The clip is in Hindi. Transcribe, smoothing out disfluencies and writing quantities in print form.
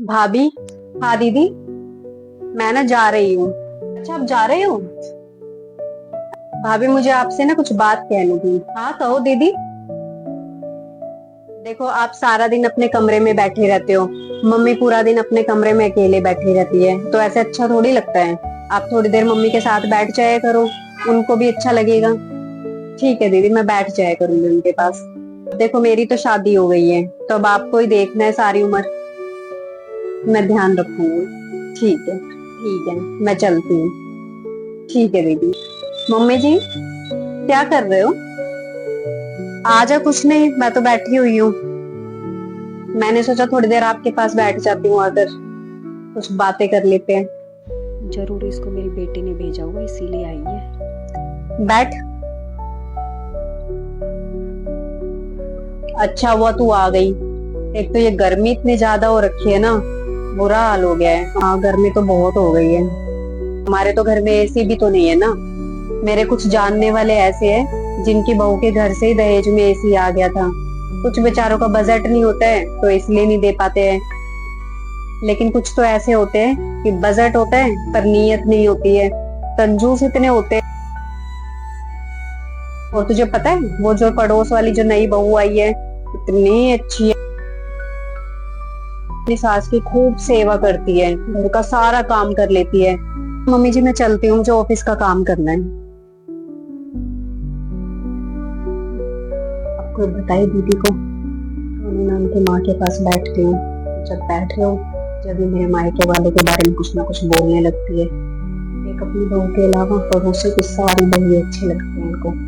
भाभी। हाँ दीदी, मैं ना जा रही हूँ। अच्छा, आप जा रहे हो? भाभी, मुझे आपसे ना कुछ बात कहनी थी। हाँ कहो दीदी। देखो, आप सारा दिन अपने कमरे में बैठे रहते हो। मम्मी पूरा दिन अपने कमरे में अकेले बैठी रहती है, तो ऐसे अच्छा थोड़ी लगता है। आप थोड़ी देर मम्मी के साथ बैठ जाया करो, उनको भी अच्छा लगेगा। ठीक है दीदी, मैं बैठ जाया करूंगी उनके पास। देखो, मेरी तो शादी हो गई है, तो अब आपको ही देखना है सारी उम्र। मैं ध्यान रखूंगी। ठीक है, ठीक है, मैं चलती हूँ। ठीक है दीदी। मम्मी जी, क्या कर रहे हो? आजा, कुछ नहीं, मैं तो बैठी हुई हूँ। मैंने सोचा थोड़ी देर आपके पास बैठ जाती हूँ, आकर कुछ बातें कर लेते हैं। जरूर इसको मेरी बेटी ने भेजा होगा, इसीलिए आई है। बैठ। अच्छा हुआ तू आ गई। एक तो ये गर्मी इतनी ज्यादा हो रखी है ना, बुरा हाल हो गया है। हाँ, गर्मी तो बहुत हो गई है। हमारे तो घर में एसी भी तो नहीं है ना। मेरे कुछ जानने वाले ऐसे हैं जिनकी बहू के घर से ही दहेज में एसी आ गया था। कुछ बेचारों का बजट नहीं होता है, तो इसलिए नहीं दे पाते हैं। लेकिन कुछ तो ऐसे होते हैं कि बजट होता है पर नीयत नहीं होती है। कंजूस इतने होते हैं। और तुझे पता है, वो जो पड़ोस वाली जो नई बहू आई है, इतनी अच्छी है। अपनी सास की खूब सेवा करती है, घर का सारा काम कर लेती है। मम्मी जी, मैं चलती हूँ, मुझे ऑफिस का काम करना है। आपको बताइए दीदी को, सोनी नाम की माँ के पास बैठती हूँ। जब बैठ रहे हो, जब भी मेरे मायके वाले के बारे में कुछ ना कुछ बोलने लगती है। एक अपनी बहू के अलावा पड़ोसी की सारी बहू अच्छी लगती है उनको।